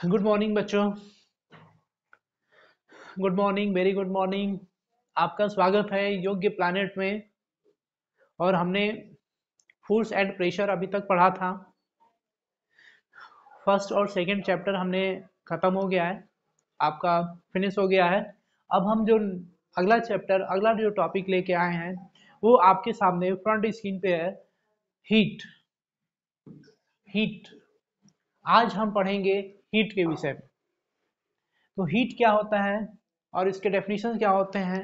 Good morning बच्चों। Good morning, very good morning. आपका स्वागत है योग्य प्लैनेट में। और हमने फोर्स एंड प्रेशर अभी तक पढ़ा था। फर्स्ट और सेकंड चैप्टर हमने खत्म हो गया है, आपका फिनिश हो गया है। अब हम जो अगला चैप्टर, अगला जो टॉपिक लेके आए हैं वो आपके सामने फ्रंट स्क्रीन पे है, हीट। हीट आज हम पढ़ेंगे हीट के विषय में। तो हीट क्या होता है और इसके डेफिनेशन क्या होते हैं,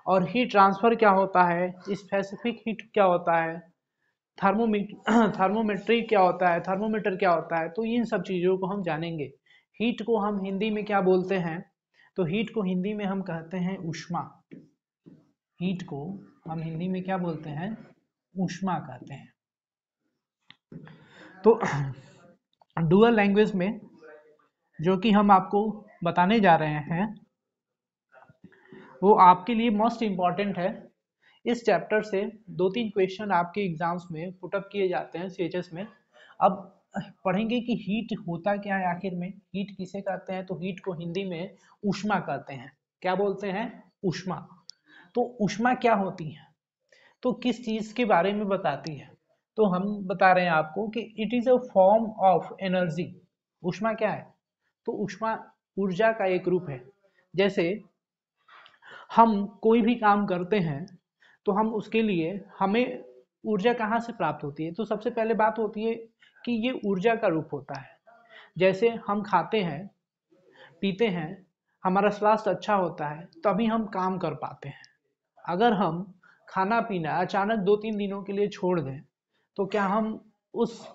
और हीट ट्रांसफर क्या होता है, स्पेसिफिक हीट क्या होता है, थर्मोमेट्री क्या होता है, थर्मोमीटर क्या होता है। तो इन सब चीज़ों को हम जानेंगे। हीट को हम हिंदी में क्या बोलते हैं? तो हीट को हिंदी में हम कहते हैं ऊष्मा। हीट को हम हिंदी में क्या बोलते हैं? ऊष्मा कहते हैं। तो डुअल लैंग्वेज में जो कि हम आपको बताने जा रहे हैं वो आपके लिए मोस्ट इम्पॉर्टेंट है। इस चैप्टर से 2-3 क्वेश्चन आपके एग्जाम्स में पुटअप किए जाते हैं सीएचएस में। अब पढ़ेंगे कि हीट होता क्या है आखिर में, हीट किसे कहते हैं। तो हीट को हिंदी में ऊष्मा कहते हैं। क्या बोलते हैं? ऊष्मा। तो ऊष्मा क्या होती है, तो किस चीज के बारे में बताती है? तो हम बता रहे हैं आपको कि it is a form of energy. ऊष्मा क्या है? तो ऊष्मा ऊर्जा का एक रूप है। जैसे हम कोई भी काम करते हैं तो हम उसके लिए हमें ऊर्जा कहाँ से प्राप्त होती है? तो सबसे पहले बात होती है कि ये ऊर्जा का रूप होता है। जैसे हम खाते हैं, पीते हैं, हमारा स्वास्थ्य अच्छा होता है तभी हम काम कर पाते हैं। अगर हम खाना पीना अचानक 2-3 दिनों के लिए छोड़ दें तो क्या हम उस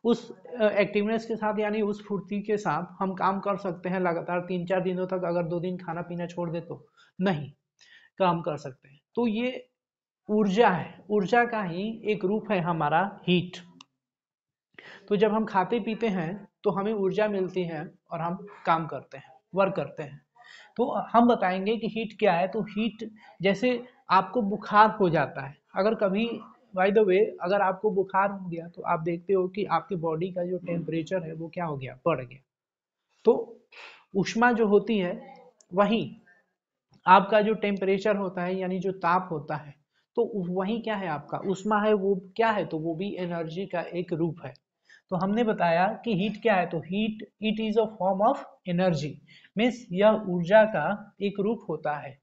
उस एक्टिवनेस के साथ, यानी उस फुर्ती के साथ हम काम कर सकते हैं लगातार 3-4 दिनों तक? अगर 2 दिन खाना पीना छोड़ दे तो नहीं काम कर सकते हैं। तो ये ऊर्जा है, ऊर्जा का ही एक रूप है हमारा हीट। तो जब हम खाते पीते हैं तो हमें ऊर्जा मिलती है और हम काम करते हैं, वर्क करते हैं। तो हम बताएंगे कि हीट क्या है। तो हीट, जैसे आपको बुखार हो जाता है, अगर कभी बाय द वे अगर आपको बुखार हो गया तो आप देखते हो कि आपके बॉडी का जो टेम्परेचर है वो क्या हो गया? बढ़ गया। तो ऊष्मा जो होती है वही आपका जो टेम्परेचर होता है, यानी जो ताप होता है, तो वही क्या है? आपका ऊष्मा है। वो क्या है? तो वो भी एनर्जी का एक रूप है। तो हमने बताया कि हीट क्या है। तो heat it is a form of energy, means यह ऊर्जा का एक रूप होता है।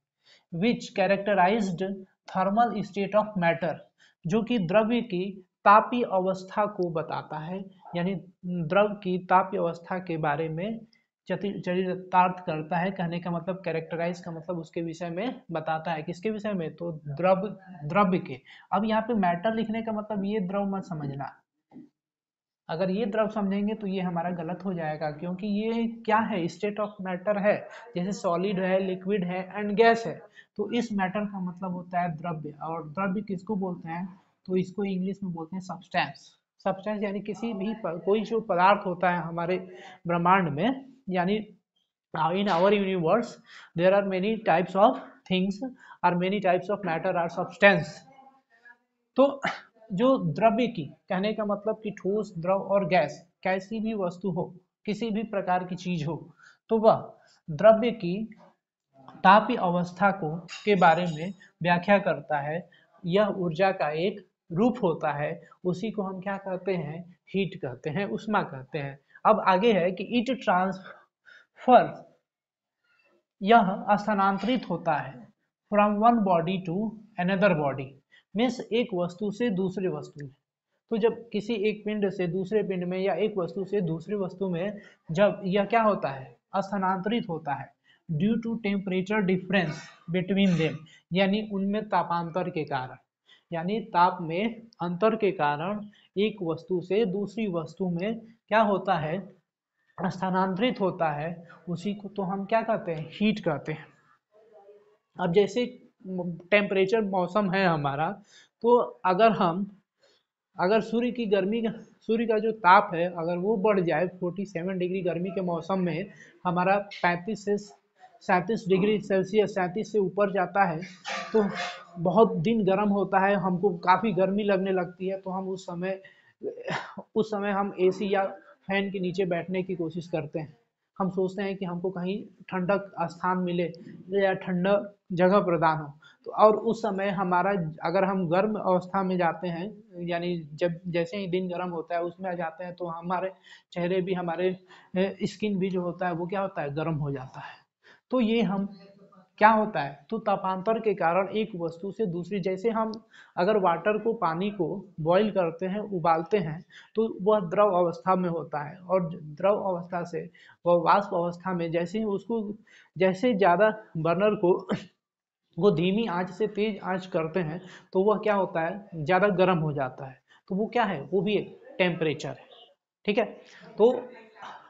Which characterized thermal state of matter, जो कि द्रव्य की तापीय अवस्था को बताता है। यानी द्रव की तापीय अवस्था के बारे में चरितार्थ करता है। कहने का मतलब कैरेक्टराइज का मतलब उसके विषय में बताता है। किसके विषय में? तो द्रव्य के। अब यहाँ पे मैटर लिखने का मतलब ये द्रव मत समझना। अगर ये द्रव समझेंगे तो ये हमारा गलत हो जाएगा, क्योंकि ये क्या है? स्टेट ऑफ मैटर है। जैसे सॉलिड है, लिक्विड है एंड गैस है। तो इस मैटर का मतलब होता है द्रव्य। और द्रव्य किसको बोलते हैं? तो इसको इंग्लिश में बोलते हैं सब्सटेंस। सब्सटेंस यानी किसी भी कोई जो पदार्थ होता है हमारे ब्रह्मांड में, यानी in our universe there are many types of things or many types of matter or substance। तो जो द्रव्य की, कहने का मतलब कि ठोस, द्रव और गैस, कैसी भी वस्तु हो, किसी भी प्रकार की चीज हो, तो वह द्रव्य की तापीय अवस्था को के बारे में व्याख्या करता है। यह ऊर्जा का एक रूप होता है। उसी को हम क्या कहते हैं? हीट कहते हैं, उष्मा कहते हैं। अब आगे है कि इट ट्रांसफर, यह स्थानांतरित होता है from one body to another body, means एक वस्तु से दूसरी वस्तु में। तो जब किसी एक पिंड से दूसरे पिंड में या एक वस्तु से दूसरी वस्तु में जब यह क्या होता है? स्थानांतरित होता है due to temperature difference between them, यानी उनमें तापांतर के कारण, यानी ताप में अंतर के कारण एक वस्तु से दूसरी वस्तु में क्या होता है? स्थानांतरित होता है। उसी को तो हम क्या कहते हैं? हीट कहते हैं। अब जैसे टेम्परेचर मौसम है हमारा, तो अगर सूर्य का जो ताप है अगर वो बढ़ जाए 47 डिग्री गर्मी के मौसम में, हमारा 35 से 37 डिग्री सेल्सियस, 37 से ऊपर जाता है, तो बहुत दिन गर्म होता है, हमको काफ़ी गर्मी लगने लगती है। तो हम उस समय हम एसी या फैन के नीचे बैठने की कोशिश करते हैं। हम सोचते हैं कि हमको कहीं ठंडक स्थान मिले या ठंडा जगह प्रदान हो। तो और उस समय हमारा, अगर हम गर्म अवस्था में जाते हैं, यानी जब जैसे ही दिन गर्म होता है उसमें आ जाते हैं, तो हमारे चेहरे भी, हमारे स्किन भी जो होता है वो क्या होता है, गर्म हो जाता है। तो ये हम क्या होता है, तो तापांतर के कारण एक वस्तु से दूसरी, जैसे हम अगर वाटर को, पानी को बॉईल करते हैं, उबालते हैं, तो वह द्रव अवस्था में होता है, और द्रव अवस्था से वह वाष्प अवस्था में, जैसे ही उसको, जैसे ज़्यादा बर्नर को वो धीमी आंच से तेज आंच करते हैं, तो वह क्या होता है, ज़्यादा गर्म हो जाता है। तो वो क्या है, वो भी एक टेम्परेचर है। ठीक है। तो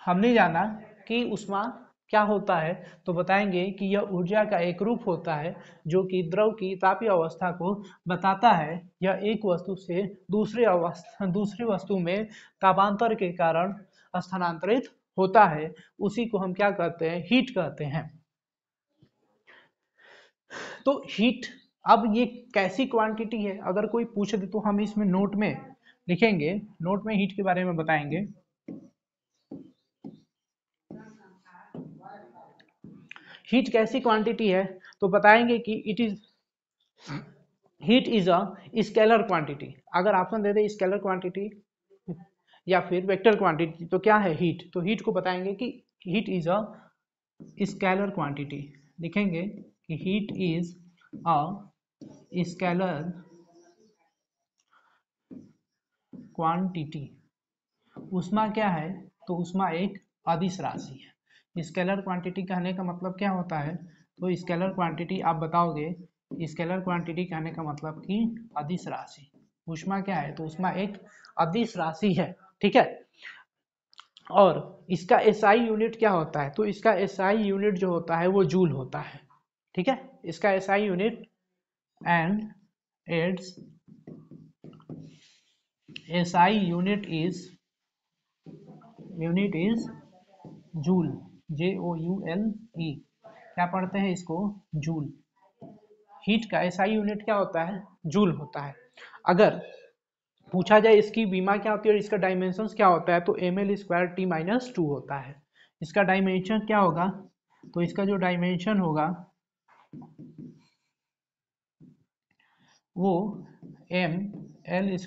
हमने जाना कि ऊष्मा क्या होता है, तो बताएंगे कि यह ऊर्जा का एक रूप होता है जो कि द्रव की तापीय अवस्था को बताता है। यह एक वस्तु से दूसरी वस्तु में तापांतर के कारण स्थानांतरित होता है। उसी को हम क्या कहते हैं, हीट कहते हैं। तो हीट, अब ये कैसी क्वांटिटी है, अगर कोई पूछ दे तो हम इसमें नोट में लिखेंगे, नोट में हीट के बारे में बताएंगे। हीट कैसी क्वांटिटी है, तो बताएंगे कि it is, heat is a scalar quantity. अगर ऑप्शन दे दे स्केलर क्वांटिटी या फिर वेक्टर क्वांटिटी, तो क्या है हीट, तो हीट को बताएंगे कि heat is a scalar quantity. लिखेंगे कि heat is a scalar quantity. ऊष्मा क्या है, तो ऊष्मा एक अदिश राशि है। स्केलर क्वांटिटी कहने का मतलब क्या होता है, तो स्केलर क्वांटिटी आप बताओगे, स्केलर क्वांटिटी कहने का मतलब कि अदिश राशि। ऊष्मा क्या है, तो ऊष्मा एक अदिश राशि है। ठीक है। और इसका एसआई यूनिट क्या होता है, तो इसका एसआई यूनिट जो होता है वो जूल होता है। ठीक है। इसका SI unit, and it's SI unit is joule, JOULE। क्या पढ़ते हैं इसको, जूल। हीट का एसआई यूनिट क्या होता है, जूल होता है। अगर पूछा जाए इसकी बीमा क्या होती है और इसका डायमेंशंस क्या होता है, तो ml²T-2 होता है। इसका डायमेंशन क्या होगा, तो इसका जो डायमेंशन होगा वो ml²T⁻²।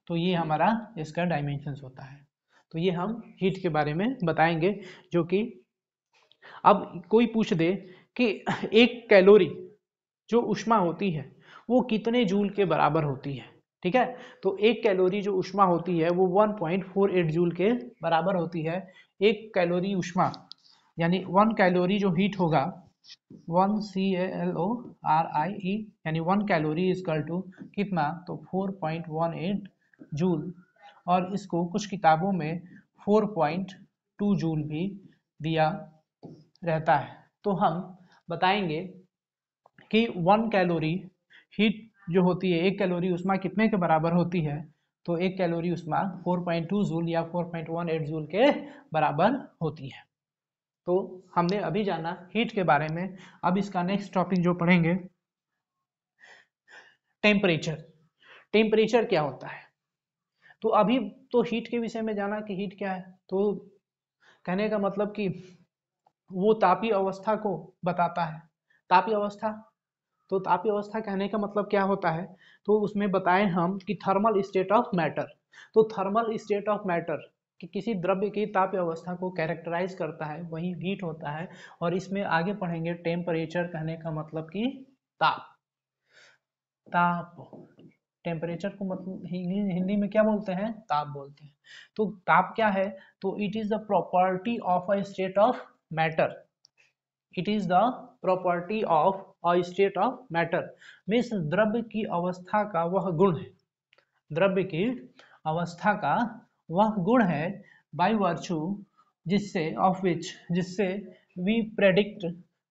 तो ये हमारा इसका डायमेंशंस होता है। तो ये हम हीट के बारे में बताएंगे, जो कि अब कोई पूछ दे कि एक कैलोरी जो ऊष्मा होती है वो कितने जूल के बराबर होती है। ठीक है। तो एक कैलोरी जो ऊष्मा होती है वो 1.48 जूल के बराबर होती है। एक कैलोरी ऊष्मा, यानी 1 कैलोरी जो हीट होगा, 1 CALORIE, यानी 1 कैलोरी इक्वल टू कितना, तो 4.18 जूल। और इसको कुछ किताबों में 4.2 जूल भी दिया रहता है। तो हम बताएंगे कि 1 कैलोरी हीट जो होती है, 1 कैलोरी ऊष्मा कितने के बराबर होती है, तो 1 कैलोरी ऊष्मा 4.2 जूल या 4.18 जूल के बराबर होती है। तो हमने अभी जाना हीट के बारे में। अब इसका नेक्स्ट टॉपिक जो पढ़ेंगे, टेम्परेचर। टेम्परेचर क्या होता है, तो अभी तो हीट के विषय में जाना कि हीट क्या है, तो कहने का मतलब कि वो तापीय अवस्था को बताता है। तापीय अवस्था, तो तापीय अवस्था कहने का मतलब क्या होता है, तो उसमें बताएं हम कि थर्मल स्टेट ऑफ मैटर। तो थर्मल स्टेट ऑफ मैटर कि किसी द्रव्य की तापीय अवस्था को कैरेक्टराइज करता है, वही हीट होता है। और इसमें आगे पढ़ेंगे टेम्परेचर कहने का मतलब कि ताप। ताप, टेम्परेचर को मतलब हिंदी में क्या बोलते हैं, ताप बोलते हैं। तो ताप क्या है, तो it is the property of a state of matter. It is the property of a state of matter, means द्रव्य की अवस्था का वह गुण है। द्रव्य की अवस्था का वह गुण है, बाय वर्चू, जिससे ऑफ विच, जिससे वी प्रेडिक्ट,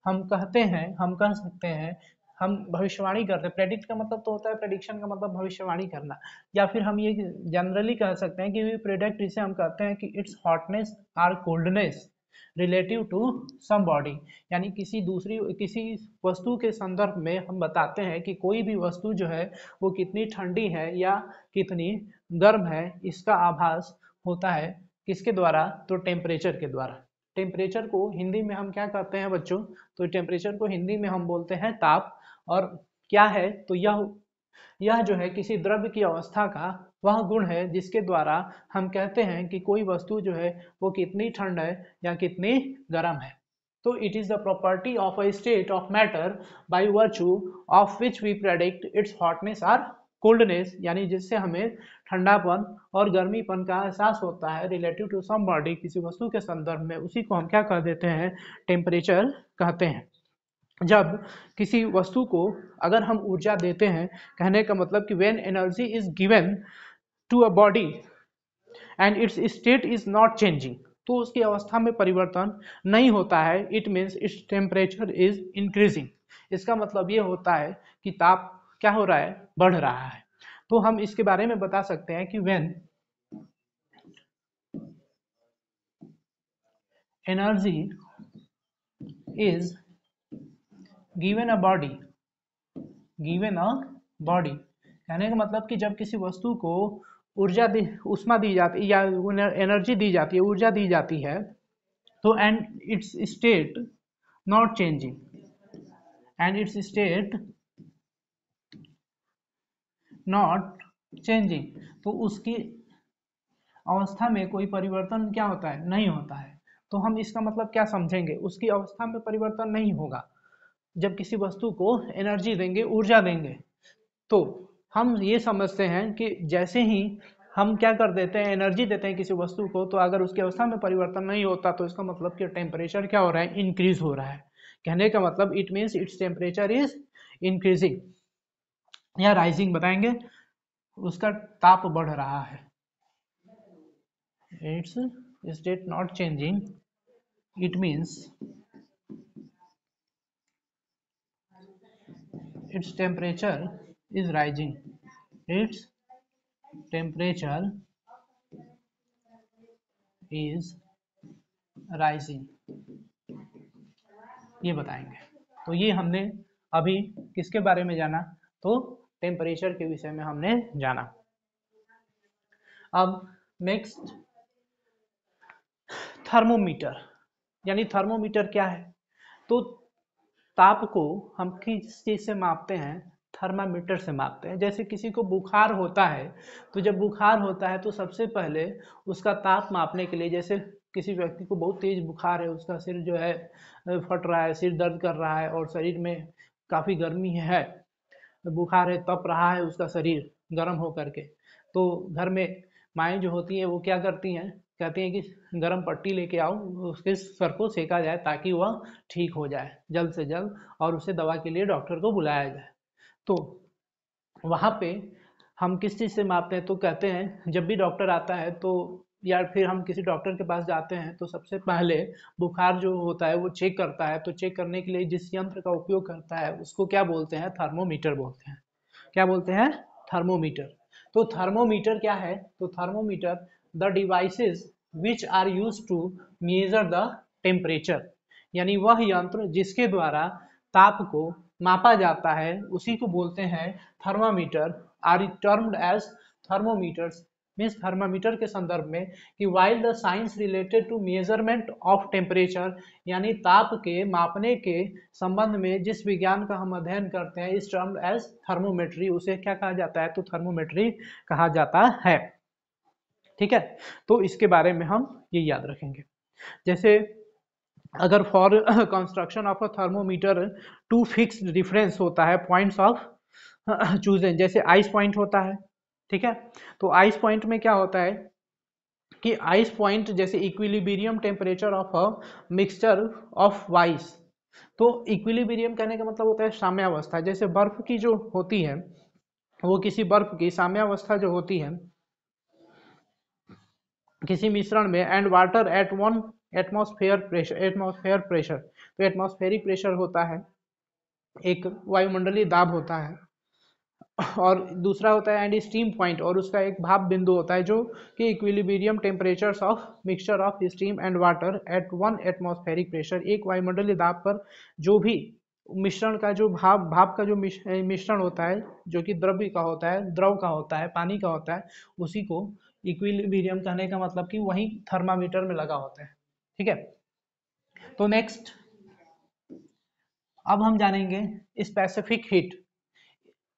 हम कहते हैं, हम कह सकते हैं, हम भविष्यवाणी करते हैं। प्रेडिक्ट का मतलब तो होता है, प्रेडिक्शन का मतलब भविष्यवाणी करना। या फिर हम ये जनरली कह सकते हैं कि वी प्रेडिक्ट, इसे हम कहते हैं कि इट्स हॉटनेस और coldness relative to some body, यानी किसी वस्तु के संदर्भ में हम बताते हैं कि कोई भी वस्तु जो है वो कितनी ठंडी है या कितनी गर्म है, इसका आभास होता है किसके द्वारा, तो टेम्परेचर के द्वारा। टेम्परेचर को हिंदी में हम क्या कहते हैं बच्चों, तो टेम्परेचर को हिंदी में हम बोलते हैं ताप। और क्या है, तो यह जो है किसी द्रव्य की अवस्था का वह गुण है जिसके द्वारा हम कहते हैं कि कोई वस्तु जो है वो कितनी ठंड है या कितनी गर्म है। तो it is the property of a state of matter by virtue of which we predict its hotness और कोल्डनेस, यानी जिससे हमें ठंडापन और गर्मीपन का एहसास होता है रिलेटिव टू सम बॉडी, किसी वस्तु के संदर्भ में, उसी को हम क्या कह देते हैं, टेम्परेचर कहते हैं। जब किसी वस्तु को अगर हम ऊर्जा देते हैं, कहने का मतलब कि when energy is given to a body and its state is not changing, तो उसकी अवस्था में परिवर्तन नहीं होता है, it means its temperature is increasing. इसका मतलब ये होता है कि ताप क्या हो रहा है, बढ़ रहा है। तो हम इसके बारे में बता सकते हैं कि when energy is given a body, कहने का मतलब कि जब किसी वस्तु को उष्मा दी जाती या एनर्जी दी जाती है, ऊर्जा दी जाती है, तो and its state not changing, and its state not changing, तो उसकी अवस्था में कोई परिवर्तन क्या होता है, नहीं होता है। तो हम इसका मतलब क्या समझेंगे, उसकी अवस्था में परिवर्तन नहीं होगा। जब किसी वस्तु को एनर्जी देंगे, ऊर्जा देंगे, तो हम ये समझते हैं कि जैसे ही हम क्या कर देते हैं, एनर्जी देते हैं किसी वस्तु को, तो अगर उसकी अवस्था में परिवर्तन नहीं होता तो इसका मतलब कि टेम्परेचर क्या हो रहा है, इंक्रीज हो रहा है। कहने का मतलब it means its temperature is increasing या राइजिंग, बताएंगे उसका ताप बढ़ रहा है। It's state not changing, it means its temperature is rising, its temperature is rising, ये बताएंगे। तो ये हमने अभी किसके बारे में जाना, तो टेम्परेचर के विषय में हमने जाना। अब नेक्स्ट थर्मोमीटर, यानी थर्मोमीटर क्या है, तो ताप को हम किस चीज से मापते हैं, थर्मामीटर से मापते हैं। जैसे किसी को बुखार होता है, तो जब बुखार होता है तो सबसे पहले उसका ताप मापने के लिए, जैसे किसी व्यक्ति को बहुत तेज बुखार है, उसका सिर जो है फट रहा है, सिर दर्द कर रहा है और शरीर में काफ़ी गर्मी है, बुखार है, तप रहा है उसका शरीर गर्म हो करके, तो घर में माएँ जो होती हैं वो क्या करती हैं, कहती हैं कि गर्म पट्टी लेके आओ, उसके सर को सेका जाए ताकि वह ठीक हो जाए जल्द से जल्द, और उसे दवा के लिए डॉक्टर को बुलाया जाए। तो वहाँ पे हम किस चीज़ से मापते हैं, तो कहते हैं जब भी डॉक्टर आता है तो, या फिर हम किसी डॉक्टर के पास जाते हैं, तो सबसे पहले बुखार जो होता है वो चेक करता है। तो चेक करने के लिए जिस यंत्र का उपयोग करता है उसको क्या बोलते हैं, थर्मोमीटर बोलते हैं। क्या बोलते हैं, थर्मोमीटर। तो थर्मोमीटर क्या है, तो thermometer the devices which are use to measure the temperature, यानी वह यंत्र जिसके द्वारा ताप को मापा जाता है उसी को बोलते हैं thermometer, are termed as thermometers. Means thermometer के संदर्भ में कि while the science related to measurement of temperature, यानी ताप के मापने के संबंध में जिस विज्ञान का हम अध्ययन करते हैं, इस टर्म्ड एज थर्मोमेट्री, उसे क्या कहा जाता है, तो थर्मोमेट्री कहा जाता है। ठीक है, तो इसके बारे में हम ये याद रखेंगे। जैसे अगर for construction of a thermometer two fixed difference होता है पॉइंट्स ऑफ चूजन, जैसे आइस पॉइंट होता है, ठीक है, तो आइस पॉइंट में क्या होता है कि आइस पॉइंट जैसे equilibrium temperature of a mixture of vice, तो इक्विलिब्रियम कहने का मतलब होता है साम्यावस्था। जैसे बर्फ की जो होती है, वो किसी बर्फ की साम्यावस्था जो होती है किसी मिश्रण में, and water at one atmosphere pressure, तो एटमॉस्फेरिक प्रेशर होता है, एक वायुमंडलीय दाब होता है, और दूसरा होता है एंड स्टीम पॉइंट, और उसका एक भाप बिंदु होता है जो कि equilibrium temperatures of mixture of steam and water at 1 atmospheric pressure. एक वायुमंडलीय दाब पर जो भी मिश्रण का जो भाप का जो मिश्रण होता है जो कि द्रव्य का होता है, द्रव का होता है, पानी का होता है, उसी को इक्विलिब्रियम कहने का मतलब कि वही थर्मामीटर में लगा होता है। ठीक है, तो नेक्स्ट अब हम जानेंगे specific heat,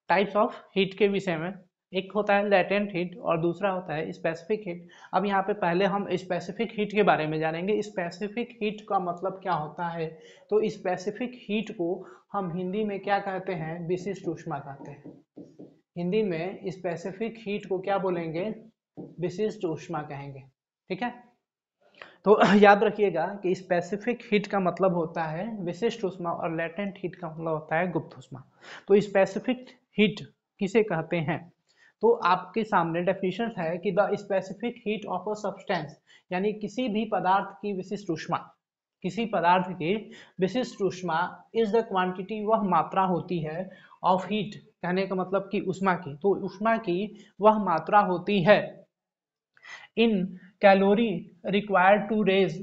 types of heat के विषय में। एक होता है लेटेंट हीट और दूसरा होता है स्पेसिफिक हीट। अब यहाँ पे पहले हम स्पेसिफिक हीट के बारे में जानेंगे। स्पेसिफिक हीट का मतलब क्या होता है, तो स्पेसिफिक हीट को हम हिंदी में क्या कहते हैं, विशिष्ट ऊष्मा कहते हैं। हिंदी में स्पेसिफिक हीट को क्या बोलेंगे, विशिष्ट ऊष्मा कहेंगे। ठीक है, तो याद रखिएगा कि स्पेसिफिक हीट का मतलब होता है विशिष्ट ऊष्मा और लेटेंट हीट का मतलब होता है गुप्त ऊष्मा। तो स्पेसिफिक हीट किसे कहते हैं, तो आपके सामने डेफिनेशन है कि the specific heat of a substance, यानी किसी भी पदार्थ की विशिष्ट ऊष्मा, किसी पदार्थ की विशिष्ट ऊष्मा इज द क्वांटिटी, वह मात्रा होती है, ऑफ हीट कहने का मतलब कि ऊष्मा की, तो ऊष्मा की वह मात्रा होती है in calorie required to raise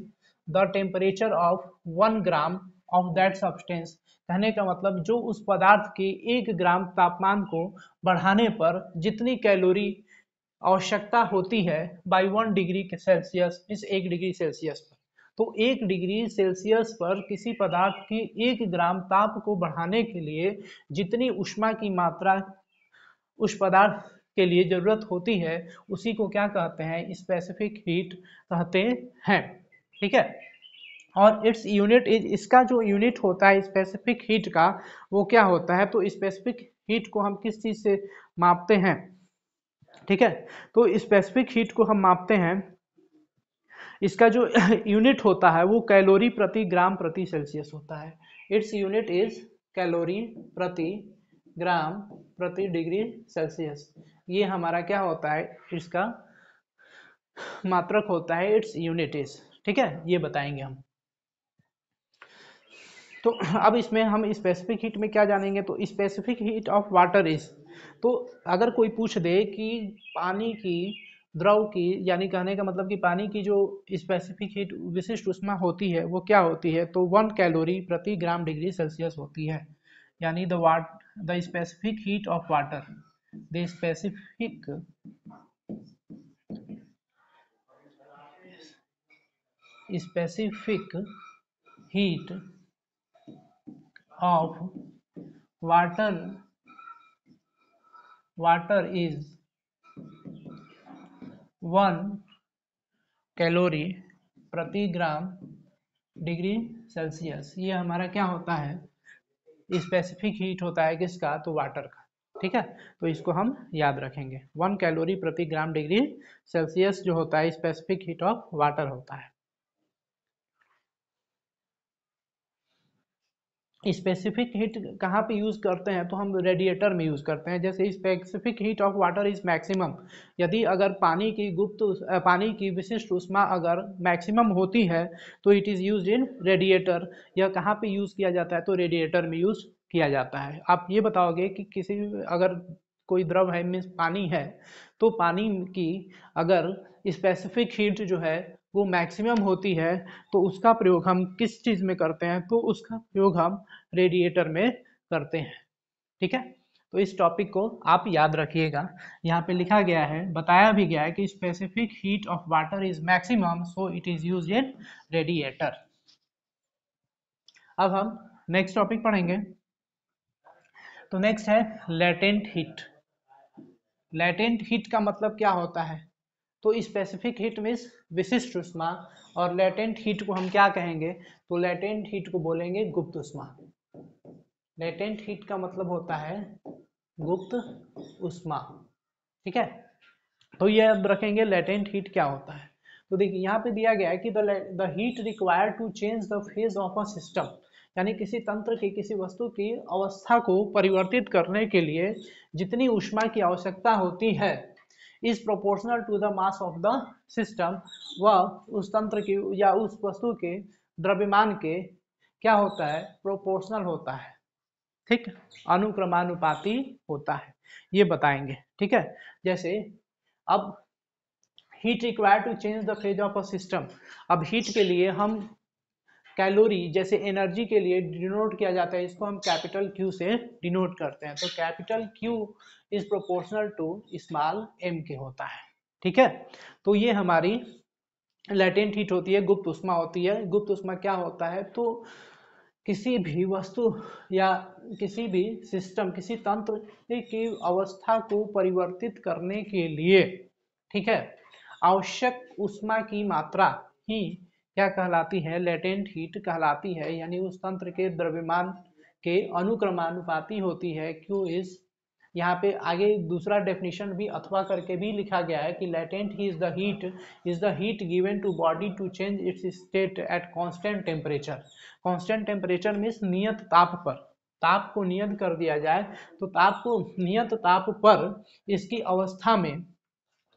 the temperature of 1 gram of that substance। कहने का मतलब जो उस पदार्थ के 1 ग्राम तापमान को बढ़ाने पर जितनी कैलोरी आवश्यकता होती है बाई 1 डिग्री सेल्सियस, इस 1 डिग्री सेल्सियस पर, तो 1 डिग्री सेल्सियस पर किसी पदार्थ की 1 ग्राम ताप को बढ़ाने के लिए जितनी ऊष्मा की मात्रा उस पदार्थ के लिए जरूरत होती है उसी को क्या कहते हैं, स्पेसिफिक हीट कहते हैं। ठीक है, और इट्स यूनिट इज, इसका जो यूनिट होता है स्पेसिफिक हीट का वो क्या होता है, तो स्पेसिफिक हीट को हम किस चीज से मापते हैं। ठीक है, तो स्पेसिफिक हीट को हम मापते हैं, इसका जो यूनिट होता है वो कैलोरी प्रति ग्राम प्रति सेल्सियस होता है। इट्स यूनिट इज कैलोरी प्रति ग्राम प्रति डिग्री सेल्सियस। ये हमारा क्या होता है, इसका मात्रक होता है, इट्स यूनिट इज। ठीक है, ये बताएंगे हम। तो अब इसमें हम स्पेसिफिक हीट में क्या जानेंगे, तो specific heat of water is, तो अगर कोई पूछ दे कि पानी की, द्रव की, यानी कहने का मतलब कि पानी की जो स्पेसिफिक हीट विशिष्ट ऊष्मा होती है वो क्या होती है, तो 1 कैलोरी प्रति ग्राम डिग्री सेल्सियस होती है। यानी the specific heat of water, the specific heat of water is 1 calorie प्रति ग्राम डिग्री सेल्सियस। ये हमारा क्या होता है, स्पेसिफिक हीट होता है किसका, तो वाटर का। ठीक है, तो इसको हम याद रखेंगे, 1 कैलोरी प्रति ग्राम डिग्री सेल्सियस जो होता है स्पेसिफिक हीट ऑफ वाटर होता है। स्पेसिफिक हीट कहाँ पे यूज करते हैं, तो हम रेडिएटर में यूज करते हैं। जैसे specific heat of water is maximum, यदि अगर पानी की विशिष्ट ऊष्मा अगर मैक्सिमम होती है तो it is use in radiator. यह कहाँ पे यूज किया जाता है, तो रेडिएटर में यूज किया जाता है। आप ये बताओगे कि किसी अगर कोई द्रव है, मीन्स पानी है, तो पानी की अगर स्पेसिफिक हीट जो है वो मैक्सिमम होती है तो उसका प्रयोग हम किस चीज में करते हैं, तो उसका प्रयोग हम रेडिएटर में करते हैं। ठीक है, तो इस टॉपिक को आप याद रखिएगा। यहाँ पे लिखा गया है, बताया भी गया है कि specific heat of water is maximum so it is use in radiator. अब हम नेक्स्ट टॉपिक पढ़ेंगे, तो नेक्स्ट है लेटेंट हीट। लेटेंट हीट का मतलब क्या होता है, तो स्पेसिफिक हीट मीन्स विशिष्ट ऊष्मा, और लेटेंट हीट को हम क्या कहेंगे, तो लेटेंट हीट को बोलेंगे गुप्त ऊष्मा। लेटेंट हीट का मतलब होता है गुप्त ऊष्मा। ठीक है, तो ये अब रखेंगे लेटेंट हीट क्या होता है। तो देखिए यहाँ पे दिया गया है कि the heat required to change the phase of a system, यानी किसी तंत्र की, किसी वस्तु की अवस्था को परिवर्तित करने के लिए जितनी ऊष्मा की आवश्यकता होती है is proportional to the mass of the system, वह उस तंत्र की या उस वस्तु के द्रव्यमान के क्या होता है, प्रोपोर्शनल होता है। ठीक, अनुक्रमानुपाती होता है, ये बताएंगे। ठीक है, जैसे अब heat required to change the phase of a system. अब हीट के लिए हम कैलोरी जैसे एनर्जी के लिए डिनोट किया जाता है, इसको हम कैपिटल क्यू से डिनोट करते हैं। तो capital Q is proportional to small M के होता है। ठीक है, तो ये हमारी लेटेंट हीट होती है, गुप्त ऊष्मा होती है। गुप्त ऊष्मा क्या होता है, तो किसी भी वस्तु या किसी भी सिस्टम, किसी तंत्र की अवस्था को परिवर्तित करने के लिए, ठीक है, आवश्यक ऊष्मा की मात्रा ही क्या कहलाती है, लेटेंट हीट कहलाती है। यानी उस तंत्र के द्रव्यमान के अनुक्रमानुपाती होती है। क्यू इज, यहाँ पे आगे दूसरा डेफिनेशन भी अथवा करके भी लिखा गया है कि latent heat is the heat given to body to change its state at constant temperature. Constant temperature means नियत ताप पर, ताप को नियत कर दिया जाए तो ताप को नियत ताप पर इसकी अवस्था में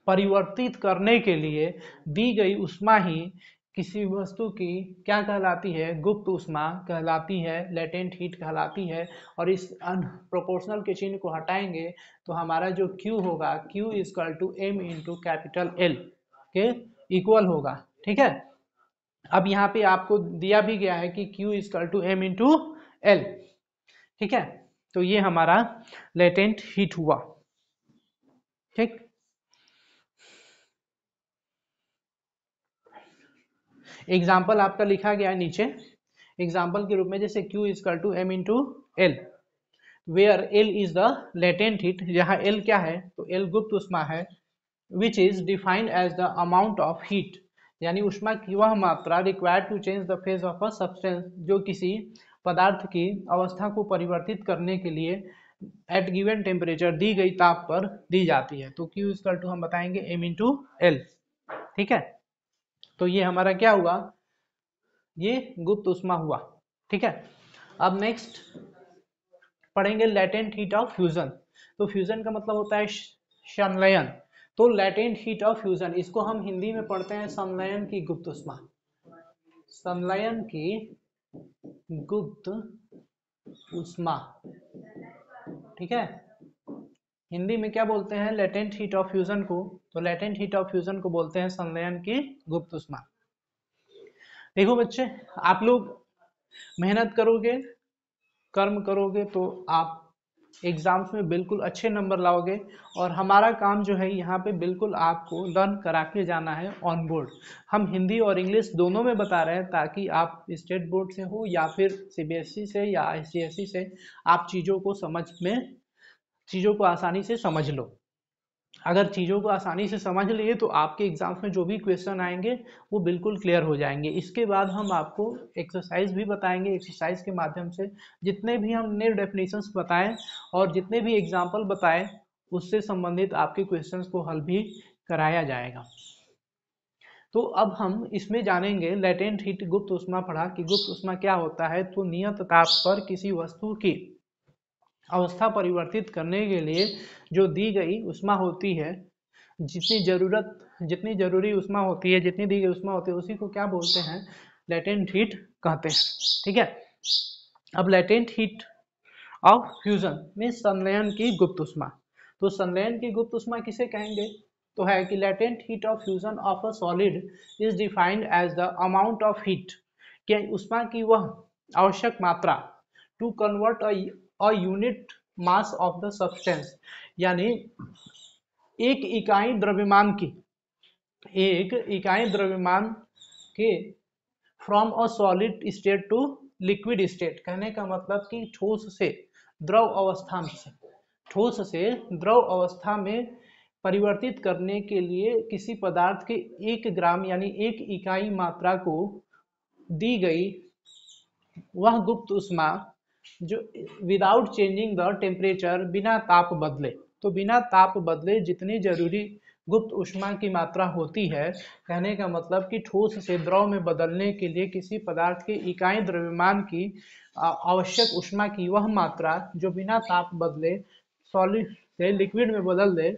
परिवर्तित करने के लिए दी गई ऊष्मा ही किसी वस्तु की क्या कहलाती है, गुप्त ऊष्मा कहलाती है, लेटेंट हीट कहलाती है। और इस प्रोपोर्शनल के चिन्ह को हटाएंगे तो हमारा जो Q होगा, Q equal to M into capital L के इक्वल होगा। ठीक है, अब यहाँ पे आपको दिया भी गया है कि Q equal to M into L। ठीक है, तो ये हमारा लेटेंट हीट हुआ। ठीक, एग्जाम्पल आपका लिखा गया है नीचे एग्जाम्पल के रूप में, जैसे Q equal to M into L, where L is the latent heat. जहाँ L क्या है, तो L गुप्त ऊष्मा है, which is defined as the amount of heat, यानी ऊष्मा की वह मात्रा required to change the phase of a substance, जो किसी पदार्थ की अवस्था को परिवर्तित करने के लिए एट गिवन टेम्परेचर, दी गई ताप पर दी जाती है। तो Q इक्वल टू हम बताएंगे M इंटू एल। ठीक है, तो ये हमारा क्या हुआ, ये गुप्त ऊष्मा हुआ। ठीक है, अब नेक्स्ट पढ़ेंगे लेटेंट हीट ऑफ फ्यूजन। तो फ्यूजन का मतलब होता है संलयन। तो लेटेंट हीट ऑफ फ्यूजन, इसको हम हिंदी में पढ़ते हैं संलयन की गुप्त ऊष्मा। संलयन की गुप्त ऊष्मा, ठीक है, हिंदी में क्या बोलते हैं, लेटेंट हीट ऑफ फ्यूजन को। तो लेटेंट हीट ऑफ फ्यूजन को बोलते हैं संलयन की गुप्त ऊष्मा। देखो बच्चे, आप लोग मेहनत करोगे, कर्म करोगे तो आप एग्जाम्स में बिल्कुल अच्छे नंबर लाओगे। और हमारा काम जो है यहाँ पे बिल्कुल आपको लर्न करा के जाना है ऑन बोर्ड। हम हिंदी और इंग्लिश दोनों में बता रहे हैं ताकि आप स्टेट बोर्ड से हो या फिर सीबीएसई से या आईसीएसई से, आप चीज़ों को चीज़ों को आसानी से समझ लो। अगर चीज़ों को आसानी से समझ लिए तो आपके एग्जाम्स में जो भी क्वेश्चन आएंगे वो बिल्कुल क्लियर हो जाएंगे। इसके बाद हम आपको एक्सरसाइज भी बताएंगे, एक्सरसाइज के माध्यम से जितने भी हमने डेफिनेशंस बताएं और जितने भी एग्जाम्पल बताए उससे संबंधित आपके क्वेश्चंस को हल भी कराया जाएगा। तो अब हम इसमें जानेंगे लेटेंट हीट, गुप्त ऊष्मा पढ़ा कि गुप्त ऊष्मा क्या होता है। तो नियत ताप पर किसी वस्तु की अवस्था परिवर्तित करने के लिए जो दी गई ऊष्मा होती है, जितनी जरूरी ऊष्मा होती है, जितनी दी गई ऊष्मा होती है, उसी को क्या बोलते हैं, लेटेंट हीट कहते हैं। ठीक है, अब लेटेंट हीट ऑफ फ्यूजन में संलयन की गुप्त ऊष्मा। तो संलयन की गुप्त ऊष्मा किसे कहेंगे, तो है कि latent heat of fusion of a solid is defined as the amount of heat, कि ऊष्मा की वह आवश्यक मात्रा to convert a unit mass of the substance, यानी एक इकाई द्रव्यमान की, एक इकाई द्रव्यमान के from a solid state to liquid state. कहने का मतलब कि ठोस से द्रव अवस्था में, ठोस से द्रव अवस्था में परिवर्तित करने के लिए किसी पदार्थ के 1 ग्राम यानी 1 इकाई मात्रा को दी गई वह गुप्त ऊष्मा, जो विदाउट चेंजिंग द टेम्परेचर, बिना ताप बदले। तो बिना ताप बदले जितनी जरूरी गुप्त ऊष्मा की मात्रा होती है, कहने का मतलब कि ठोस से द्रव में बदलने के लिए किसी पदार्थ के इकाई द्रव्यमान की आवश्यक ऊष्मा की वह मात्रा जो बिना ताप बदले सॉलिड से लिक्विड में बदल दे,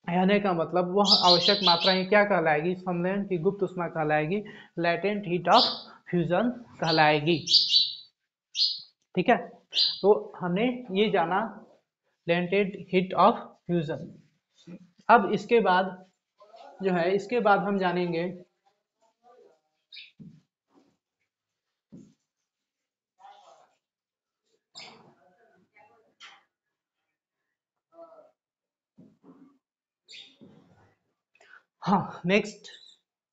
कहने का मतलब वह आवश्यक मात्रा ही क्या कहलाएगी, संलयन की गुप्त ऊष्मा कहलाएगी, लेटेंट हीट ऑफ फ्यूजन कहलाएगी। ठीक है, तो हमने ये जाना लेटेंट हीट ऑफ फ्यूजन। अब इसके बाद जो है, इसके बाद हम जानेंगे हाँ next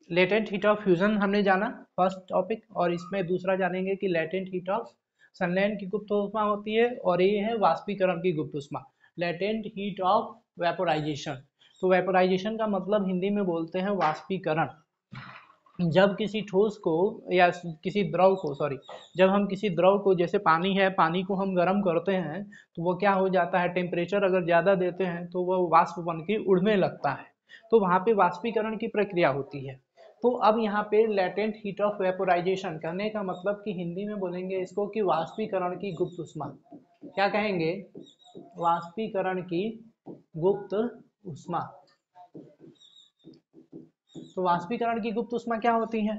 latent heat of fusion हमने जाना फर्स्ट टॉपिक, और इसमें दूसरा जानेंगे कि लेटेंट हीट ऑफ संलयन की गुप्त ऊष्मा होती है, और ये है वाष्पीकरण की गुप्त ऊष्मा, लेटेंट हीट ऑफ वेपोराइजेशन। तो वेपोराइजेशन का मतलब हिंदी में बोलते हैं वाष्पीकरण। जब किसी ठोस को या किसी द्रव को, सॉरी, जब हम किसी द्रव को, जैसे पानी है, पानी को हम गर्म करते हैं तो वो क्या हो जाता है, टेम्परेचर अगर ज़्यादा देते हैं तो वो वाष्प बन के उड़ने लगता है, तो वहाँ पे वाष्पीकरण की प्रक्रिया होती है। तो अब यहाँ पे लेटेंट हीट ऑफ वेपोराइजेशन कहने का मतलब कि हिंदी में बोलेंगे इसको कि वाष्पीकरण की गुप्त ऊष्मा। क्या कहेंगे? वाष्पीकरण की गुप्त ऊष्मा। तो वाष्पीकरण की गुप्त ऊष्मा क्या होती है?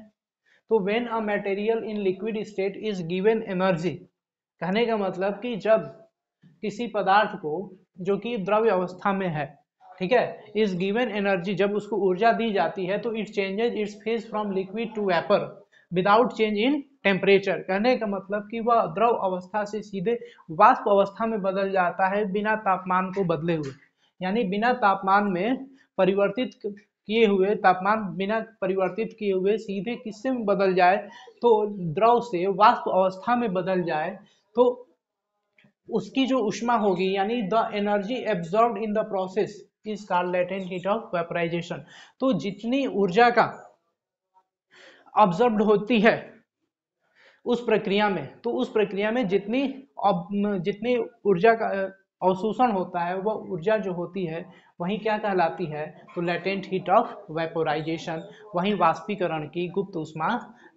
तो when a material in liquid state is given energy, कहने का मतलब कि जब किसी पदार्थ को जो कि द्रव्य अवस्था में है, ठीक है, इज गिवन एनर्जी, जब उसको ऊर्जा दी जाती है तो it changes its phase from liquid to vapour without change in temperature. कहने का मतलब कि वह द्रव अवस्था से सीधे वाष्प अवस्था में बदल जाता है बिना तापमान को बदले हुए, यानी बिना तापमान में परिवर्तित किए हुए, तापमान बिना परिवर्तित किए हुए सीधे किससे में बदल जाए, तो द्रव से वाष्प अवस्था में बदल जाए, तो उसकी जो ऊष्मा होगी, यानी the energy absorbed in the process is called latent heat of vaporisation. तो जितनी ऊर्जा का ऑब्जर्व्ड होती है उस प्रक्रिया में, तो उस प्रक्रिया में जितनी ऊर्जा का अवशोषण होता है, वह ऊर्जा जो होती है वही क्या कहलाती है, तो लेटेंट हीट ऑफ वेपोराइजेशन, वही वाष्पीकरण की गुप्त ऊष्मा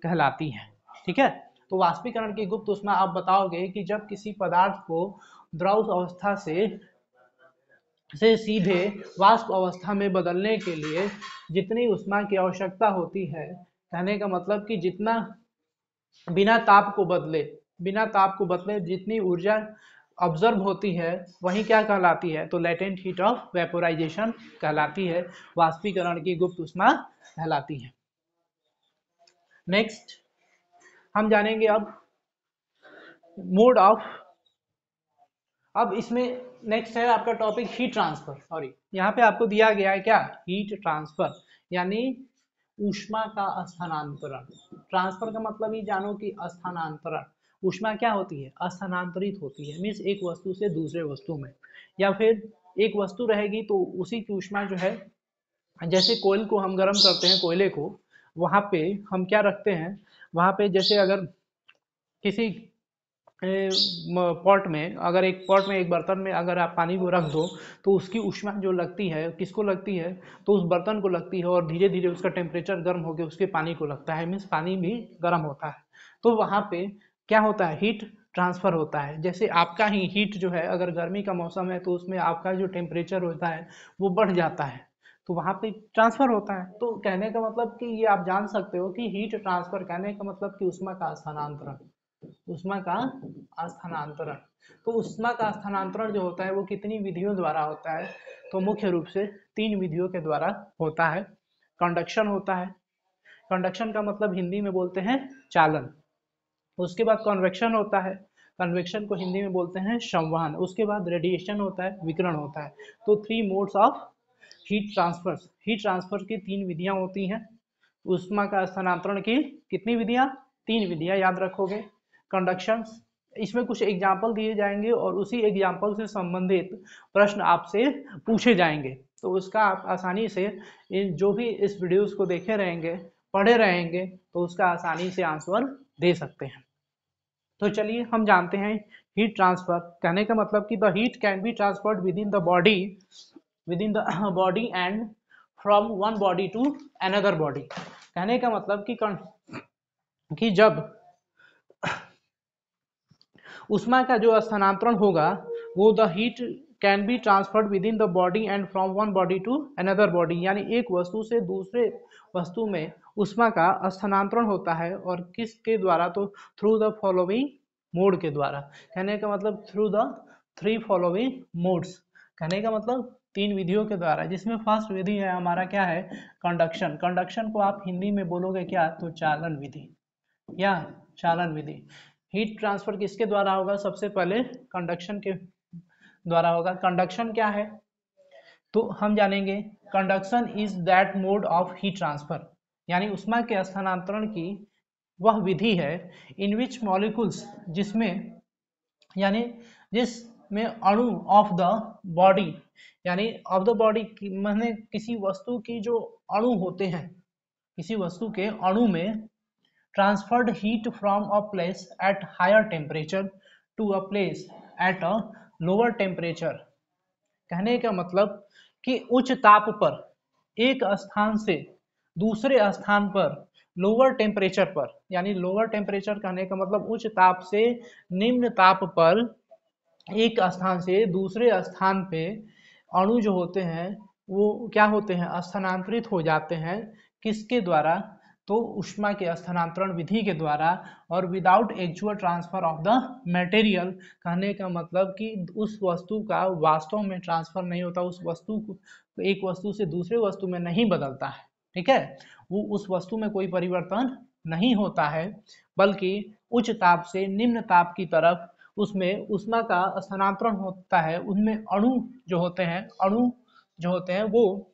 कहलाती है। ठीक है, तो वाष्पीकरण की गुप्त ऊष्मा आप बताओगे कि जब किसी पदार्थ को द्रव अवस्था से सीधे वाष्प अवस्था में बदलने के लिए जितनी ऊष्मा की आवश्यकता होती है, कहने का मतलब कि जितना बिना ताप को बदले जितनी ऊर्जा ऑब्जर्व होती है, वही क्या कहलाती है, तो लेटेंट हीट ऑफ वेपोराइजेशन कहलाती है, वाष्पीकरण की गुप्त ऊष्मा कहलाती है। नेक्स्ट हम जानेंगे अब मोड ऑफ, अब इसमें नेक्स्ट है आपका टॉपिक हीट ट्रांसफर। सॉरी, यहाँ पे आपको दिया गया है क्या, हीट ट्रांसफर, यानी ऊष्मा का स्थानांतरण। ट्रांसफर का मतलब ही जानो कि स्थानांतरण। ऊष्मा क्या होती है, स्थानांतरित होती है, मीन्स एक वस्तु से दूसरे वस्तु में, या फिर एक वस्तु रहेगी तो उसी की ऊष्मा जो है, जैसे कोयल को हम गर्म करते हैं, कोयले को, वहां पे हम क्या रखते हैं, वहां पे जैसे अगर किसी पॉट में, अगर एक पॉट में, एक बर्तन में अगर आप पानी को रख दो, तो उसकी ऊष्मा जो लगती है, किसको लगती है, तो उस बर्तन को लगती है, और धीरे धीरे उसका टेम्परेचर गर्म होकर उसके पानी को लगता है, मीन्स पानी भी गर्म होता है। तो वहाँ पे क्या होता है, हीट ट्रांसफर होता है। जैसे आपका ही हीट जो है, अगर गर्मी का मौसम है तो उसमें आपका जो टेम्परेचर होता है वो बढ़ जाता है, तो वहाँ पे ट्रांसफर होता है। तो कहने का मतलब कि ये आप जान सकते हो कि हीट ट्रांसफर, कहने का मतलब कि ऊष्मा का स्थानांतरण, ऊष्मा का स्थानांतरण। तो ऊष्मा का स्थानांतरण जो होता है वो कितनी विधियों द्वारा होता है, तो मुख्य रूप से 3 विधियों के द्वारा होता है। कंडक्शन होता है, कंडक्शन का मतलब हिंदी में बोलते हैं चालन। उसके बाद कन्वेक्शन होता है, कन्वेक्शन को हिंदी में बोलते हैं संवहन। उसके बाद रेडिएशन होता है, विकिरण होता है। तो 3 modes of heat transfer, heat transfer की 3 विधियां होती हैं। ऊष्मा का स्थानांतरण की कितनी विधियां, 3 विधियां याद रखोगे। कंडक्शन, इसमें कुछ एग्जाम्पल दिए जाएंगे और उसी एग्जाम्पल से संबंधित प्रश्न आपसे पूछे जाएंगे, तो उसका आप आसानी से जो भी इस वीडियोस को देखे रहेंगे, पढ़े रहेंगे, तो उसका आसानी से आंसर दे सकते हैं। तो चलिए हम जानते हैं हीट ट्रांसफर। कहने का मतलब कि the heat can be transferred within the body and from one body to another body. कहने का मतलब कि जब ऊष्मा का जो स्थानांतरण होगा, वो the heat can be transferred within the body and from one body to another body, यानी एक वस्तु से दूसरे वस्तु में ऊष्मा का स्थानांतरण होता है, और किसके द्वारा, तो थ्रू द फॉलोइंग मोड के द्वारा। कहने का मतलब थ्रू द 3 फॉलोइंग मोड्स, कहने का मतलब 3 विधियों के द्वारा, जिसमें फर्स्ट विधि है हमारा क्या है, कंडक्शन। कंडक्शन को आप हिंदी में बोलोगे क्या, तो चालन विधि या चालन विधि। हीट ट्रांसफर किसके द्वारा होगा, सबसे पहले कंडक्शन के द्वारा होगा। कंडक्शन क्या है, तो हम जानेंगे conduction is that mode of heat transfer, यानी ऊष्मा के स्थानांतरण की वह विधि है इन विच मॉलिक्यूल्स, जिसमें यानी जिसमें अणु ऑफ द बॉडी, यानी ऑफ द बॉडी माने किसी वस्तु की जो अणु होते हैं, किसी वस्तु के अणु में transferred heat from a place at higher temperature to a place at a lower temperature. कहने का मतलब कि उच्च ताप पर एक स्थान से दूसरे स्थान पर लोअर टेम्परेचर पर, यानी लोअर टेम्परेचर कहने का मतलब उच्च ताप से निम्न ताप पर एक स्थान से दूसरे स्थान पे अणु जो होते हैं वो क्या होते हैं, स्थानांतरित हो जाते हैं। किसके द्वारा, तो ऊष्मा के स्थानांतरण विधि के द्वारा, और without actual transfer of the material. कहने का मतलब कि उस वस्तु का वास्तव में ट्रांसफर नहीं होता, उस वस्तु को एक वस्तु से दूसरे वस्तु में नहीं बदलता है, ठीक है, वो उस वस्तु में कोई परिवर्तन नहीं होता है, बल्कि उच्च ताप से निम्न ताप की तरफ उसमें ऊष्मा का स्थानांतरण होता है। उनमें अणु जो होते हैं, अणु जो होते हैं वो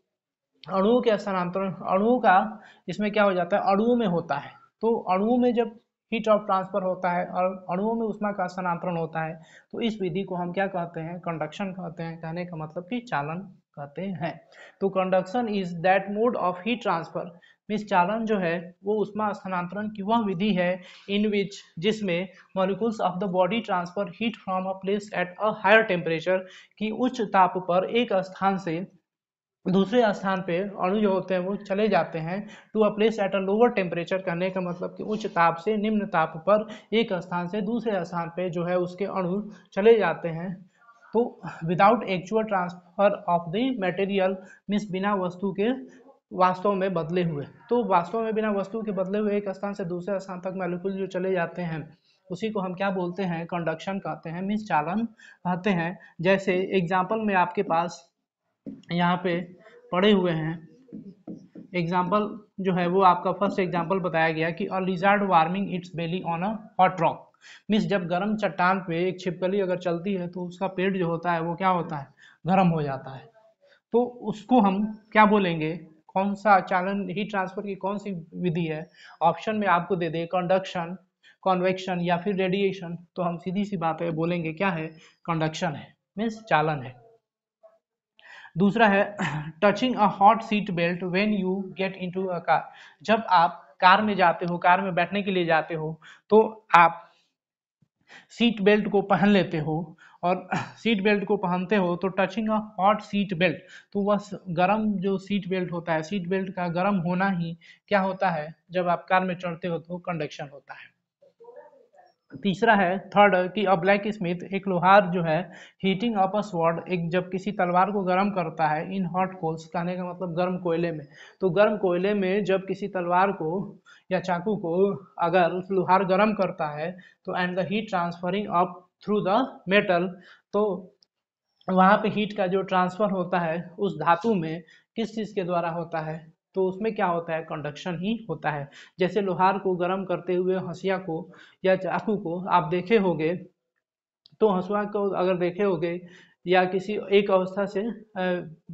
अणुओं के स्थानांतरण, अणुओं का इसमें क्या हो जाता है, अणुओं में होता है। तो अणुओं में जब हीट ऑफ ट्रांसफर होता है और अणुओं में ऊष्मा का स्थानांतरण होता है, तो इस विधि को हम क्या कहते हैं, कंडक्शन कहते हैं। कहने का मतलब कि चालन कहते हैं। तो conduction is that mode of heat transfer, means चालन जो है वो ऊष्मा स्थानांतरण की वह विधि है इन विच, जिसमें molecules of the body transfer heat from a place at a higher temperature, की उच्च ताप पर एक स्थान से दूसरे स्थान पे अणु जो होते हैं वो चले जाते हैं to a place at a lower temperature. कहने का मतलब कि उच्च ताप से निम्न ताप पर एक स्थान से दूसरे स्थान पे जो है उसके अणु चले जाते हैं। तो without actual transfer of the material, means बिना वस्तु के वास्तव में बदले हुए। तो वास्तव में बिना वस्तु के बदले हुए एक स्थान से दूसरे स्थान तक मॉलिक्यूल जो चले जाते हैं उसी को हम क्या बोलते हैं, कंडक्शन कहते हैं, मीन्स चालन कहते हैं। जैसे एग्जाम्पल में आपके पास यहाँ पे पड़े हुए हैं एग्जाम्पल जो है वो आपका फर्स्ट एग्जाम्पल बताया गया कि a lizard warming its belly on a hot rock, means जब गर्म चट्टान पे एक छिपकली अगर चलती है तो उसका पेट जो होता है वो क्या होता है, गर्म हो जाता है। तो उसको हम क्या बोलेंगे, कौन सा चालन हीट ट्रांसफर की कौन सी विधि है, ऑप्शन में आपको दे दे कंडक्शन, कॉन्वेक्शन या फिर रेडिएशन, तो हम सीधी सी बात है बोलेंगे क्या है, कंडक्शन है, मीन्स चालन है। दूसरा है touching a hot seat belt when you get into a car, जब आप कार में जाते हो, कार में बैठने के लिए जाते हो तो आप सीट बेल्ट को पहन लेते हो, और सीट बेल्ट को पहनते हो तो touching a hot seat belt, तो वह गरम जो सीट बेल्ट होता है, सीट बेल्ट का गरम होना ही क्या होता है, जब आप कार में चढ़ते हो तो कंडक्शन होता है। तीसरा है थर्ड कि अ ब्लैक स्मिथ, एक लोहार जो है, हीटिंग अप अ स्वॉर्ड, एक जब किसी तलवार को गर्म करता है, इन हॉट कोल्स, कहने का मतलब गर्म कोयले में। तो गर्म कोयले में जब किसी तलवार को या चाकू को अगर लोहार गर्म करता है तो and the heat transferring up through the metal, तो वहाँ पे हीट का जो ट्रांसफर होता है उस धातु में किस चीज़ के द्वारा होता है, तो उसमें क्या होता है, कंडक्शन ही होता है। जैसे लोहार को गर्म करते हुए हंसिया को या चाकू को आप देखे होंगे, तो हंसुआ को अगर देखे होंगे या किसी एक अवस्था से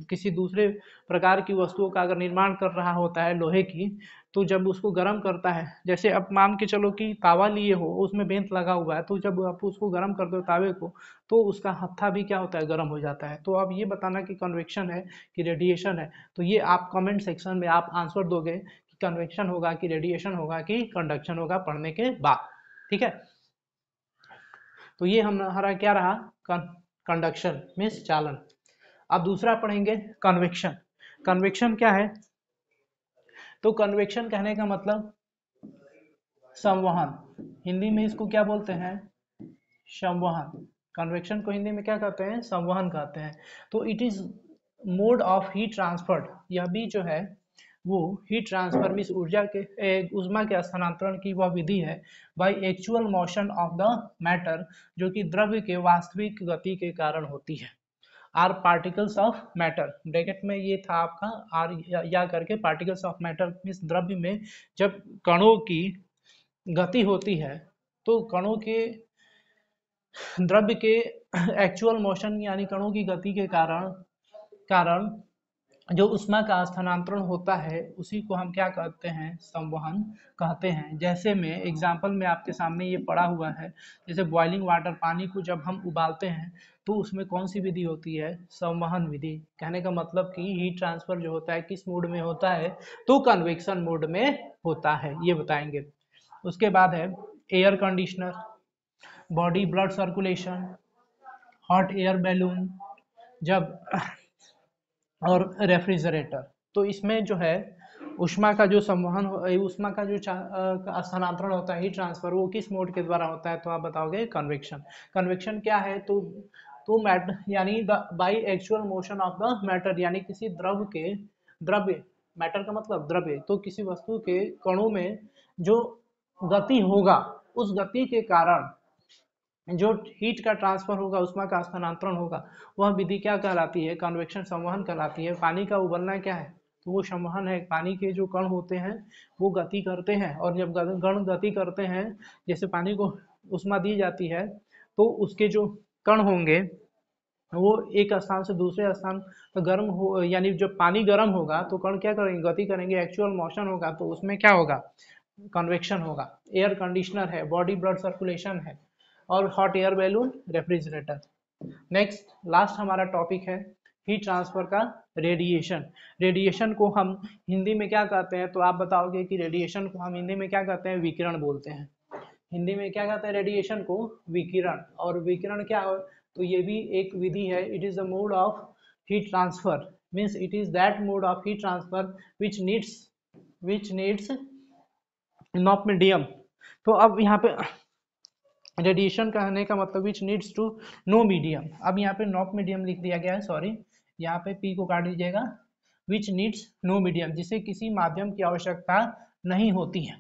किसी दूसरे प्रकार की वस्तुओं का अगर निर्माण कर रहा होता है लोहे की, तो जब उसको गर्म करता है, जैसे अब मान के चलो कि तावा लिए हो, उसमें बेंत लगा हुआ है, तो जब आप उसको गर्म करते हो तावे को, तो उसका हत्था भी क्या होता है, गर्म हो जाता है। तो अब ये बताना कि कन्वेक्शन है कि रेडिएशन है, तो ये आप कमेंट सेक्शन में आप आंसर दोगे कि कन्वेक्शन होगा कि रेडिएशन होगा कि कंडक्शन होगा पढ़ने के बाद, ठीक है। तो ये हमारा क्या रहा, कंडक्शन मीन्स चालन। अब दूसरा पढ़ेंगे कन्वेक्शन। कन्वेक्शन क्या है, तो कन्वेक्शन कहने का मतलब संवहन, हिंदी में इसको क्या बोलते हैं, संवहन। कन्वेक्शन को हिंदी में क्या कहते हैं, संवहन कहते हैं। तो it is mode of heat transferred, यह भी जो है वो हीट ट्रांसफर मीन्स ऊर्जा के उष्मा के स्थानांतरण की वह विधि है by actual motion of the matter, जो कि द्रव्य के वास्तविक गति के कारण होती है। Are particles of matter, bracket में ये था आपका आर या करके पार्टिकल्स ऑफ मैटर मीन्स द्रव्य में जब कणों की गति होती है तो कणों के द्रव्य के एक्चुअल मोशन यानी कणों की गति के कारण कारण जो ऊष्मा का स्थानांतरण होता है उसी को हम क्या कहते हैं, संवहन कहते हैं। जैसे में एग्जाम्पल में आपके सामने ये पड़ा हुआ है, जैसे बॉइलिंग वाटर, पानी को जब हम उबालते हैं तो उसमें कौन सी विधि होती है, संवहन विधि। कहने का मतलब कि हीट ट्रांसफर जो होता है किस मोड में होता है, तो कन्वेक्शन मोड में होता है, ये बताएंगे। उसके बाद है air conditioner, body blood circulation, hot air balloon, जब और रेफ्रिजरेटर। तो इसमें जो है ऊष्मा का जो संवहन, ऊष्मा का जो स्थानांतरण होता है, हीट ट्रांसफर, वो किस मोड के द्वारा होता है, तो आप बताओगे कन्वेक्शन। कन्वेक्शन क्या है, तो मैटर यानी by actual motion of the matter, यानी किसी द्रव्य, मैटर का मतलब द्रव्य, तो किसी वस्तु के कणों में जो गति होगा उस गति के कारण जो हीट का ट्रांसफर होगा, उष्मा का स्थानांतरण होगा, वह विधि क्या कहलाती है, कन्वेक्शन, संवहन कहलाती है। पानी का उबलना क्या है, तो वो संवहन है। पानी के जो कण होते हैं वो गति करते हैं, और जब कण गति करते हैं, जैसे पानी को उष्मा दी जाती है तो उसके जो कण होंगे वो एक स्थान से दूसरे स्थान गर्म हो, यानी जब पानी गर्म होगा तो कण क्या करेंगे, गति करेंगे, एक्चुअल मोशन होगा, तो उसमें क्या होगा, कन्वेक्शन होगा। एयर कंडीशनर है, बॉडी ब्लड सर्कुलेशन है, और hot air balloon, refrigerator. Next last हमारा टॉपिक है हीट ट्रांसफर का रेडिएशन। रेडिएशन को हम हिंदी में क्या कहते हैं, तो आप बताओगे कि रेडिएशन को हम हिंदी में क्या कहते हैं, विकिरण बोलते हैं। हिंदी में क्या कहते हैं रेडिएशन को, विकिरण। और विकिरण क्या है, तो ये भी एक विधि है। It is the mode of heat transfer, means it is that mode of heat transfer which needs no medium. तो अब यहाँ पे रेडिएशन कहने का मतलब which needs to no medium. अब यहाँ पे नॉप मीडियम लिख दिया गया है, सॉरी, यहाँ पे पी को काट दीजिएगा। विच नीड्स नो मीडियम, जिसे किसी माध्यम की आवश्यकता नहीं होती है,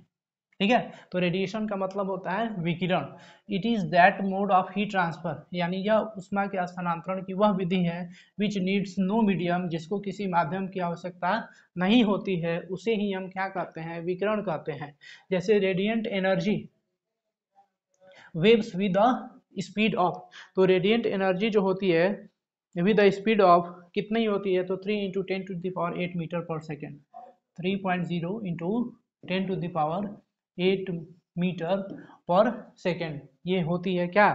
ठीक है। तो रेडिएशन का मतलब होता है विकिरण। It is that mode of heat transfer, यानी यह ऊष्मा के स्थानांतरण की वह विधि है विच नीड्स नो मीडियम, जिसको किसी माध्यम की आवश्यकता नहीं होती है, उसे ही हम क्या कहते हैं, विकिरण कहते हैं। जैसे radiant energy waves with the speed of, तो रेडिएंट एनर्जी जो होती है विद द स्पीड ऑफ कितनी होती है, तो 3 × 10⁸ metre per second, 3.0 × 10⁸ metre per second, ये होती है क्या,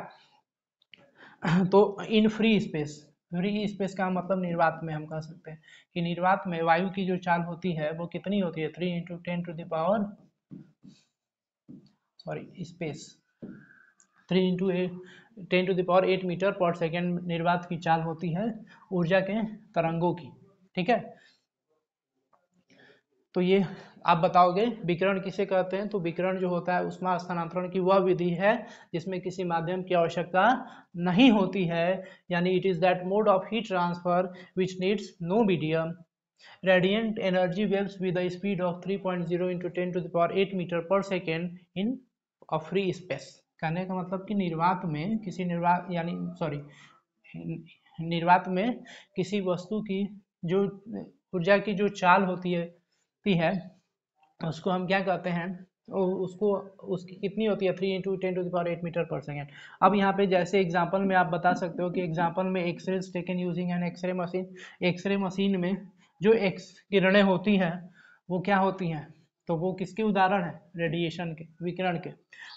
तो in free space. Free space का मतलब निर्वात में हम कह सकते हैं कि निर्वात में वायु की जो चाल होती है वो कितनी होती है, 3 × 10⁸ मीटर पर सेकेंड निर्वात की चाल होती है ऊर्जा के तरंगों की, ठीक है। तो ये आप बताओगे विकिरण किसे कहते हैं, तो विकिरण जो होता है ऊष्मा स्थानांतरण की वह विधि है जिसमें किसी माध्यम की आवश्यकता नहीं होती है, यानी it is that mode of heat transfer which needs no medium. Radiant energy waves with the speed of 3.0 × 10⁸ metre per second in a free space. कहने का मतलब कि निर्वात में किसी निर्वात में किसी वस्तु की जो ऊर्जा की जो चाल होती है उसको हम क्या कहते हैं, उसकी कितनी होती है, 3 × 10⁸ मीटर पर सेकेंड। अब यहाँ पे जैसे एग्जांपल में आप बता सकते हो कि एग्जांपल में X rays taken using an X ray machine. X ray machine में जो एक्स किरणें होती हैं वो क्या होती हैं, तो वो किसके उदाहरण है, रेडिएशन के, विकिरण के।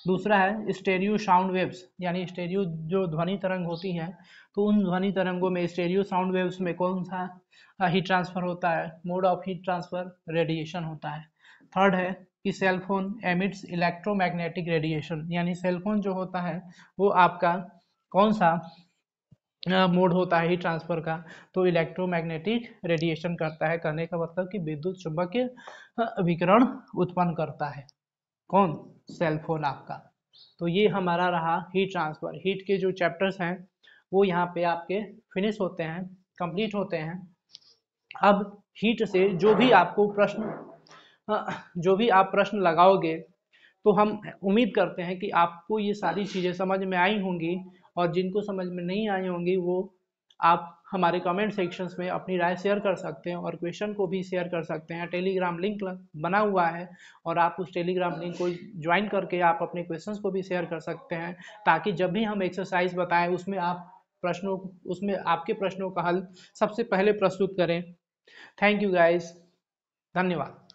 दूसरा है स्टेरियो साउंड वेव्स, यानी स्टेरियो जो ध्वनि तरंग होती हैं, तो उन ध्वनि तरंगों में स्टेरियो साउंड वेव्स में कौन सा हीट ट्रांसफर होता है, mode of heat transfer radiation होता है। थर्ड है कि सेलफोन एमिट्स इलेक्ट्रोमैग्नेटिक रेडिएशन, यानी सेलफोन जो होता है वो आपका कौन सा मोड होता है हीट ट्रांसफर का, तो इलेक्ट्रोमैग्नेटिक रेडिएशन करता है। कहने का मतलब कि विद्युत चुंबकीय विकिरण उत्पन्न करता है कौन, सेलफोन आपका। तो ये हमारा रहा हीट ट्रांसफर। हीट के जो चैप्टर्स हैं वो यहाँ पे आपके फिनिश होते हैं, कंप्लीट होते हैं। अब हीट से जो भी आप प्रश्न लगाओगे, तो हम उम्मीद करते हैं कि आपको ये सारी चीज़ें समझ में आई होंगी, और जिनको समझ में नहीं आई होंगी वो आप हमारे कमेंट सेक्शंस में अपनी राय शेयर कर सकते हैं, और क्वेश्चन को भी शेयर कर सकते हैं। टेलीग्राम लिंक बना हुआ है, और आप उस टेलीग्राम लिंक को ज्वाइन करके आप अपने क्वेश्चंस को भी शेयर कर सकते हैं, ताकि जब भी हम एक्सरसाइज बताएं उसमें आपके प्रश्नों का हल सबसे पहले प्रस्तुत करें। थैंक यू गाइस, धन्यवाद।